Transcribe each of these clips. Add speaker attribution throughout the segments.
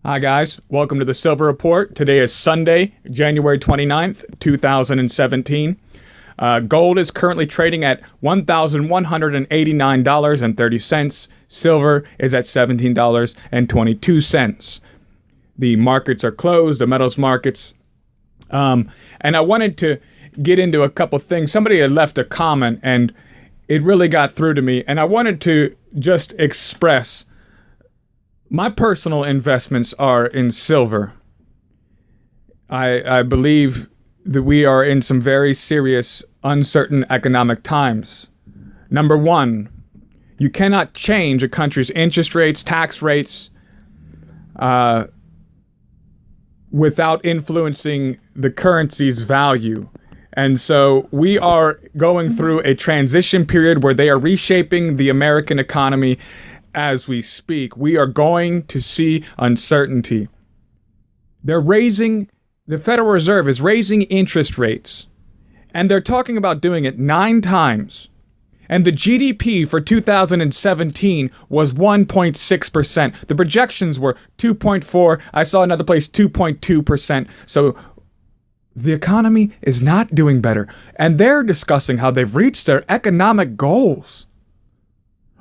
Speaker 1: Hi, guys. Welcome to the Silver Report. Today is Sunday, January 29th, 2017. Gold is currently trading at $1,189.30. Silver is at $17.22. The markets are closed, the metals markets. And I wanted to get into a couple things. Somebody had left a comment, and it really got through to me. And I wanted to just express my personal investments are in silver. I believe that we are in some very serious, uncertain economic times. Number one, you cannot change a country's interest rates, tax rates, without influencing the currency's value. And so we are going through a transition period where they are reshaping the American economy as we speak. We are going to see uncertainty. The Federal Reserve is raising interest rates, and they're talking about doing it 9 times. And the GDP for 2017 was 1.6%. The projections were 2.4. I saw another place 2.2%. So the economy is not doing better. And they're discussing how they've reached their economic goals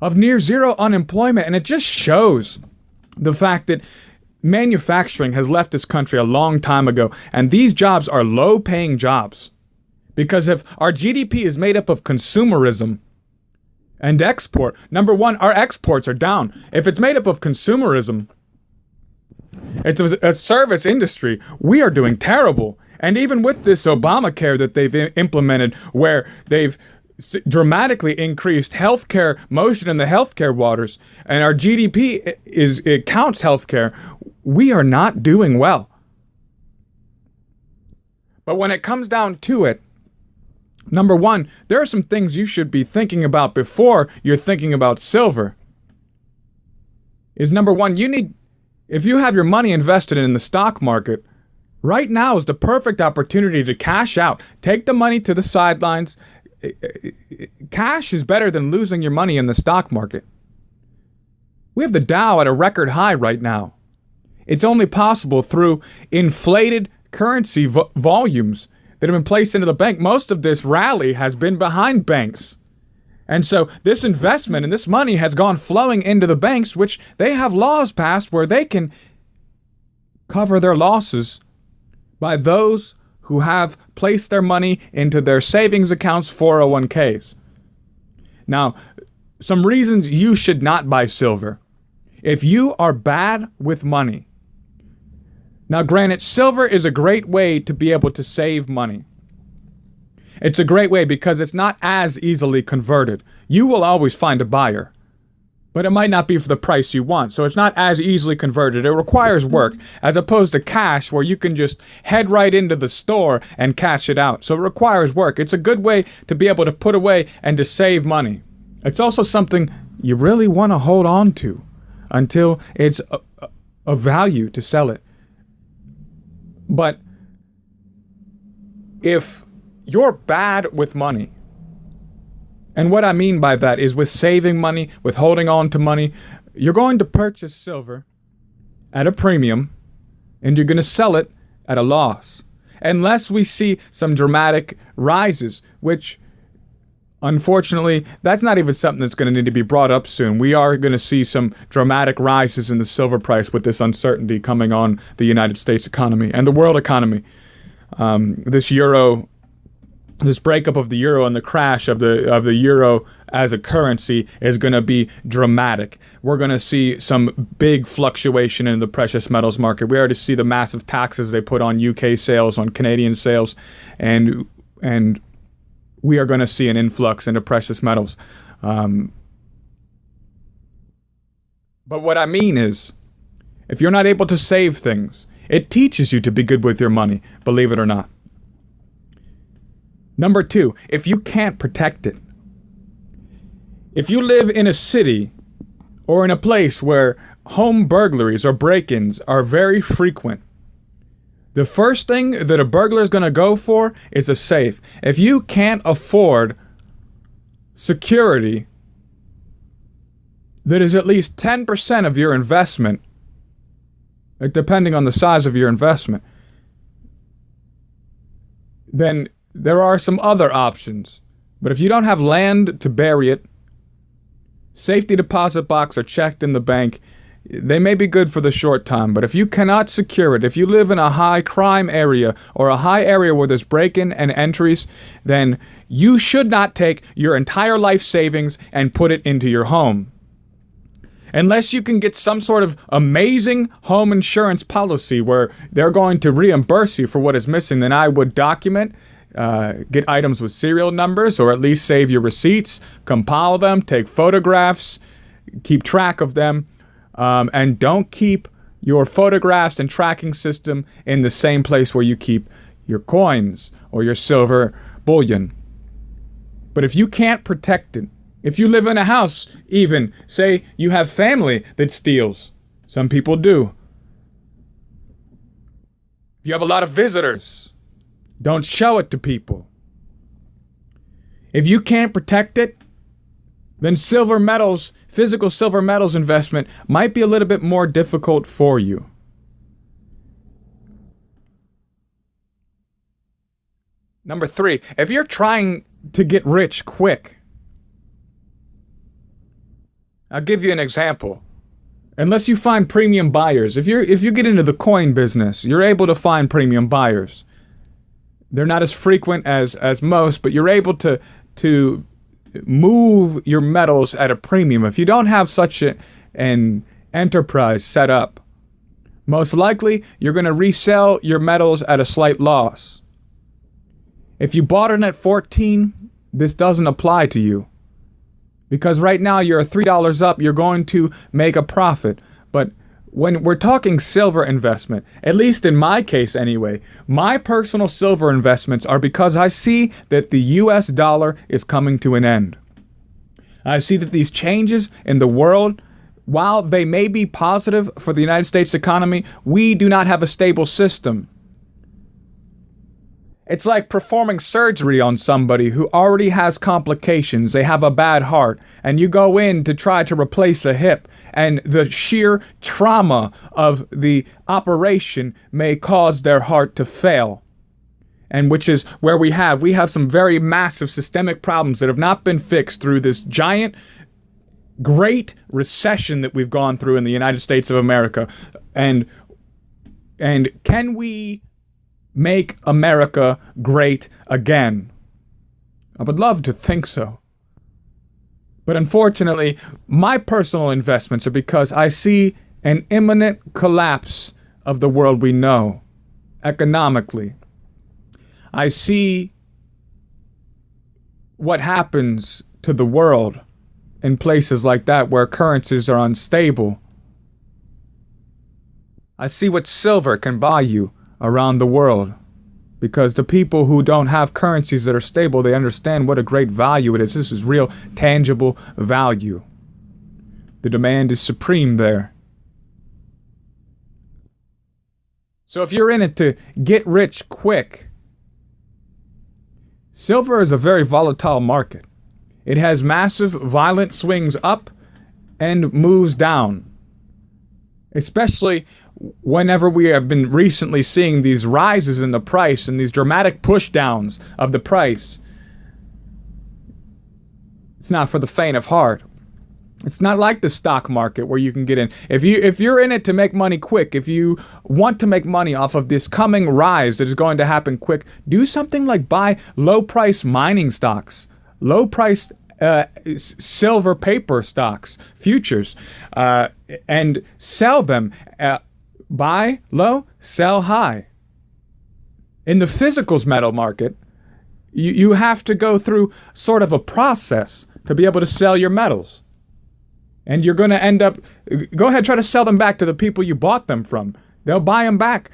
Speaker 1: of near zero unemployment. And it just shows the fact that manufacturing has left this country a long time ago. And these jobs are low-paying jobs. Because if our GDP is made up of consumerism and export, number one, our exports are down. If it's made up of consumerism, it's a service industry, we are doing terrible. And even with this Obamacare that they've implemented, where they've dramatically increased healthcare motion in the healthcare waters, and our GDP it counts healthcare, we are not doing well. But when it comes down to it, number one, there are some things you should be thinking about before you're thinking about silver. Is number one, if you have your money invested in the stock market, right now is the perfect opportunity to cash out. Take the money to the sidelines. Cash is better than losing your money in the stock market. We have the Dow at a record high right now. It's only possible through inflated currency volumes that have been placed into the bank. Most of this rally has been behind banks. And so this investment and this money has gone flowing into the banks, which they have laws passed where they can cover their losses by those who have placed their money into their savings accounts, 401ks. Now, some reasons you should not buy silver. If you are bad with money. Now, granted, silver is a great way to be able to save money. It's a great way because it's not as easily converted. You will always find a buyer, but it might not be for the price you want. So it's not as easily converted. It requires work, as opposed to cash, where you can just head right into the store and cash it out. So it requires work. It's a good way to be able to put away and to save money. It's also something you really want to hold on to until it's of value to sell it. But if you're bad with money, and what I mean by that is with saving money, with holding on to money, you're going to purchase silver at a premium, and you're going to sell it at a loss. Unless we see some dramatic rises, which, unfortunately, that's not even something that's going to need to be brought up soon. We are going to see some dramatic rises in the silver price with this uncertainty coming on the United States economy and the world economy. This breakup of the euro and the crash of the euro as a currency is going to be dramatic. We're going to see some big fluctuation in the precious metals market. We already see the massive taxes they put on UK sales, on Canadian sales, and we are going to see an influx into precious metals. But what I mean is, if you're not able to save things, it teaches you to be good with your money, believe it or not. Number two, if you can't protect it. If you live in a city or in a place where home burglaries or break-ins are very frequent, the first thing that a burglar is going to go for is a safe. If you can't afford security that is at least 10% of your investment, depending on the size of your investment, then there are some other options. But if you don't have land to bury it, safety deposit box are checked in the bank. They may be good for the short time, but if you cannot secure it, if you live in a high crime area or a high area where there's break-in and entries, then you should not take your entire life savings and put it into your home. Unless you can get some sort of amazing home insurance policy where they're going to reimburse you for what is missing, then I would document, get items with serial numbers, or at least save your receipts, compile them, take photographs, keep track of them, and don't keep your photographs and tracking system in the same place where you keep your coins or your silver bullion. But if you can't protect it, if you live in a house, even, say you have family that steals, some people do. If you have a lot of visitors, don't show it to people. If you can't protect it, then silver metals, physical silver metals investment might be a little bit more difficult for you. Number 3, if you're trying to get rich quick, I'll give you an example. Unless you find premium buyers, if you get into the coin business, you're able to find premium buyers. They're not as frequent as most, but you're able to move your metals at a premium. If you don't have such an enterprise set up, most likely you're going to resell your metals at a slight loss. If you bought it at 14, this doesn't apply to you. Because right now you're $3 up, you're going to make a profit. But when we're talking silver investment, at least in my case anyway, my personal silver investments are because I see that the US dollar is coming to an end. I see that these changes in the world, while they may be positive for the United States economy, we do not have a stable system. It's like performing surgery on somebody who already has complications. They have a bad heart, and you go in to try to replace a hip, and the sheer trauma of the operation may cause their heart to fail. And which is where we have some very massive systemic problems that have not been fixed through this giant, great recession that we've gone through in the United States of America. And can we make America great again? I would love to think so. But unfortunately, my personal investments are because I see an imminent collapse of the world we know, economically. I see what happens to the world in places like that where currencies are unstable. I see what silver can buy you around the world, because the people who don't have currencies that are stable, they understand what a great value it is. This is real tangible value. The demand is supreme there. So if you're in it to get rich quick, silver is a very volatile market. It has massive violent swings up and moves down, especially whenever we have been recently seeing these rises in the price and these dramatic push downs of the price. It's not for the faint of heart. It's not like the stock market where you can get in. If you're in it to make money quick, if you want to make money off of this coming rise that is going to happen quick, do something like buy low price mining stocks, low price silver paper stocks, futures, and sell them. Buy low, sell high. In the physicals metal market, you have to go through sort of a process to be able to sell your metals. And you're going to end up, go ahead, try to sell them back to the people you bought them from. They'll buy them back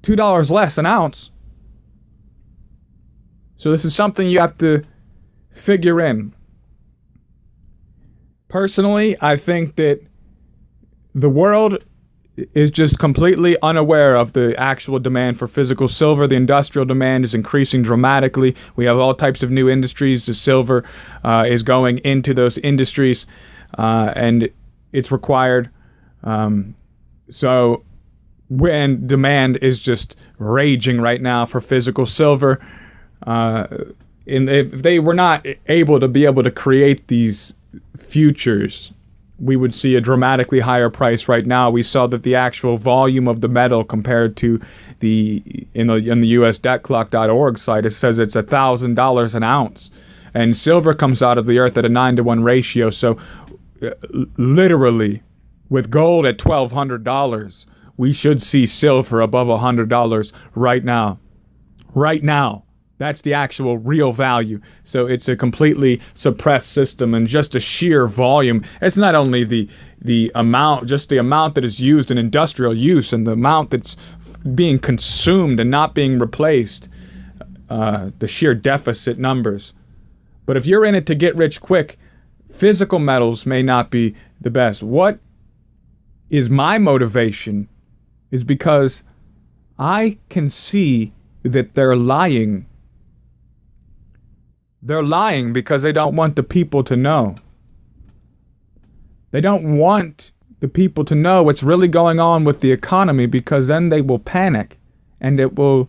Speaker 1: $2 less an ounce. So this is something you have to figure in. Personally, I think that the world is just completely unaware of the actual demand for physical silver. The industrial demand is increasing dramatically. We have all types of new industries. The silver is going into those industries, and it's required. So when demand is just raging right now for physical silver. And if they were not able to create these futures, we would see a dramatically higher price right now. We saw that the actual volume of the metal compared to in the USDebtClock.org site, it says it's $1,000 an ounce. And silver comes out of the earth at a 9-to-1 ratio. So literally, with gold at $1,200, we should see silver above $100 right now. Right now. That's the actual real value. So it's a completely suppressed system, and just a sheer volume. It's not only the amount, just the amount that is used in industrial use and the amount that's being consumed and not being replaced, the sheer deficit numbers. But if you're in it to get rich quick, physical metals may not be the best. What is my motivation is because I can see that they're lying. They're lying because they don't want the people to know. They don't want the people to know what's really going on with the economy, because then they will panic and it will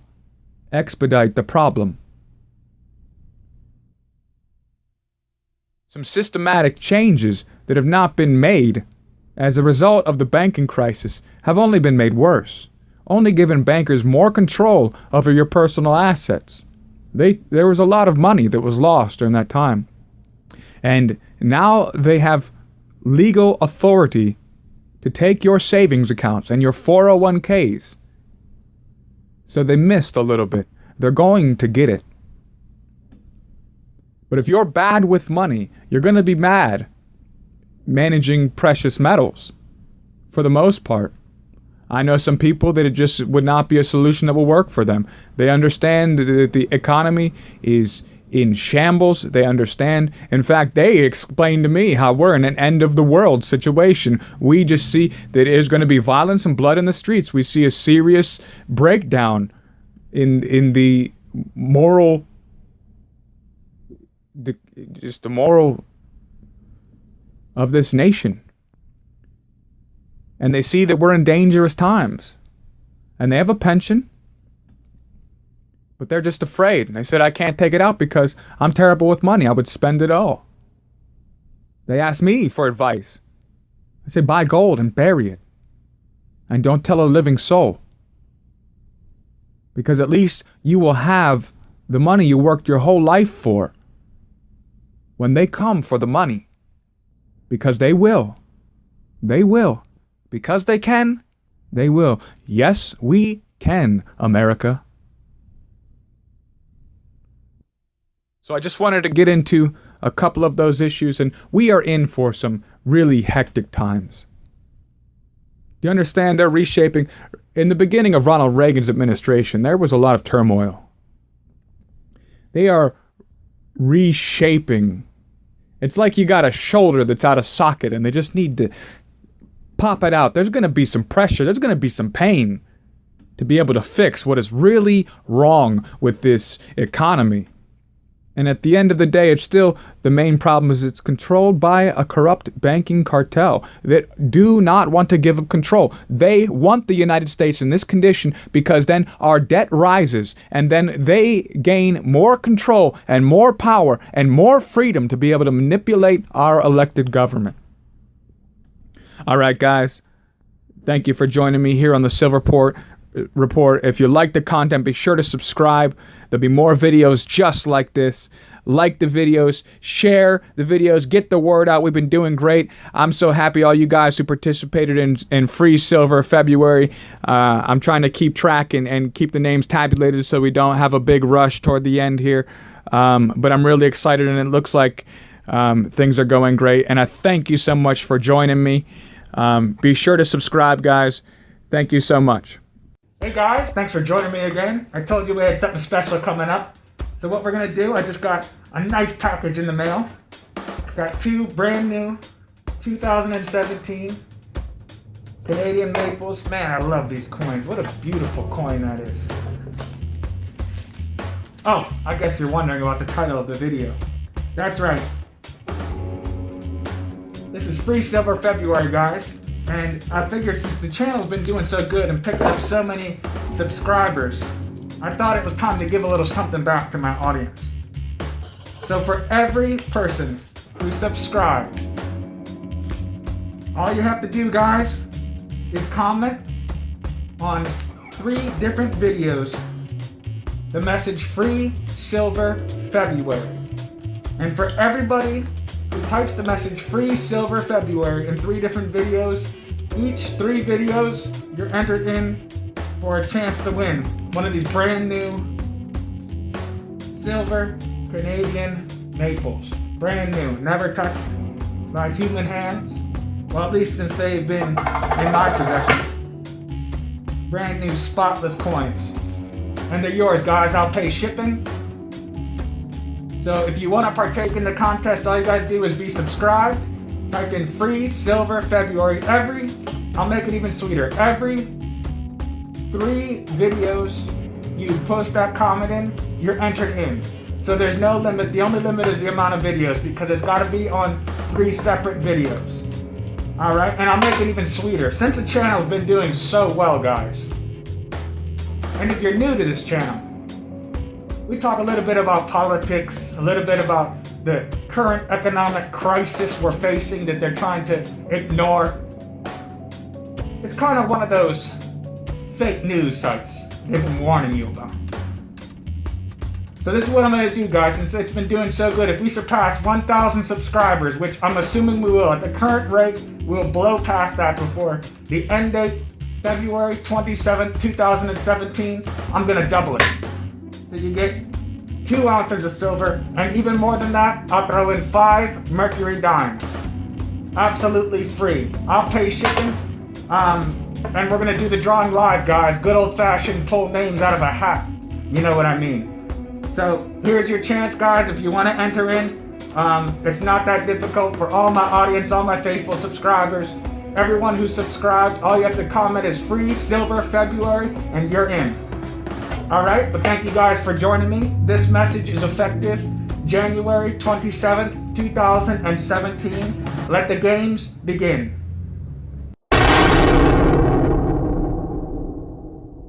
Speaker 1: expedite the problem. Some systematic changes that have not been made as a result of the banking crisis have only been made worse, only given bankers more control over your personal assets. There was a lot of money that was lost during that time. And now they have legal authority to take your savings accounts and your 401ks. So they missed a little bit. They're going to get it. But if you're bad with money, you're going to be mad managing precious metals for the most part. I know some people that it just would not be a solution that will work for them. They understand that the economy is in shambles. They understand. In fact, they explained to me how we're in an end of the world situation. We just see that there's going to be violence and blood in the streets. We see a serious breakdown in the moral, the moral of this nation. And they see that we're in dangerous times. And they have a pension, but they're just afraid. And they said, I can't take it out because I'm terrible with money. I would spend it all. They asked me for advice. I said, buy gold and bury it. And don't tell a living soul. Because at least you will have the money you worked your whole life for when they come for the money. Because they will. They will. Because they can, they will. Yes, we can, America. So I just wanted to get into a couple of those issues, and we are in for some really hectic times. Do you understand? They're reshaping. In the beginning of Ronald Reagan's administration, there was a lot of turmoil. They are reshaping. It's like you got a shoulder that's out of socket, and they just need to pop it out. There's going to be some pressure. There's going to be some pain to be able to fix what is really wrong with this economy. And at the end of the day, it's still, the main problem is it's controlled by a corrupt banking cartel that do not want to give up control. They want the United States in this condition because then our debt rises, and then they gain more control and more power and more freedom to be able to manipulate our elected government. All right, guys. Thank you for joining me here on the Silver Report. If you like the content, be sure to subscribe. There'll be more videos just like this. Like the videos, share the videos, get the word out. We've been doing great. I'm so happy all you guys who participated in Free Silver February. I'm trying to keep track and keep the names tabulated so we don't have a big rush toward the end here. But I'm really excited, and it looks like things are going great. And I thank you so much for joining me. Be sure to subscribe, guys. Thank you so much. Hey guys, thanks for joining me again. I told you we had something special coming up. So what we're going to do, I just got a nice package in the mail. Got two brand new 2017 Canadian Maples. Man, I love these coins. What a beautiful coin that is. Oh, I guess you're wondering about the title of the video. That's right. This is Free Silver February, guys. And I figured since the channel's been doing so good and picking up so many subscribers, I thought it was time to give a little something back to my audience. So for every person who subscribed, all you have to do, guys, is comment on 3 different videos the message Free Silver February. And for everybody who types the message Free Silver February in 3 different videos, each 3 videos, you're entered in for a chance to win one of these brand new silver Canadian maples. Brand new, never touched by human hands. Well, at least since they've been in my possession. Brand new spotless coins. And they're yours, guys. I'll pay shipping. So if you want to partake in the contest, all you gotta do is be subscribed. Type in Free Silver February. I'll make it even sweeter. Every 3 videos you post that comment in, you're entered in. So there's no limit. The only limit is the amount of videos because it's gotta be on 3 separate videos. Alright, and I'll make it even sweeter since the channel's been doing so well, guys. And if you're new to this channel, we talk a little bit about politics, a little bit about the current economic crisis we're facing that they're trying to ignore. It's kind of one of those fake news sites they've been warning you about. So this is what I'm going to do, guys, since it's been doing so good. If we surpass 1,000 subscribers, which I'm assuming we will, at the current rate, we'll blow past that before the end date, February 27th, 2017, I'm going to double it. So you get 2 ounces of silver, and even more than that, I'll throw in 5 mercury dimes. Absolutely free. I'll pay shipping, and we're going to do the drawing live, guys. Good old-fashioned pull names out of a hat. You know what I mean. So here's your chance, guys, if you want to enter in. It's not that difficult for all my audience, all my faithful subscribers. Everyone who's subscribed, all you have to comment is Free Silver February, and you're in. Alright, but thank you guys for joining me. This message is effective January 27th, 2017. Let the games begin.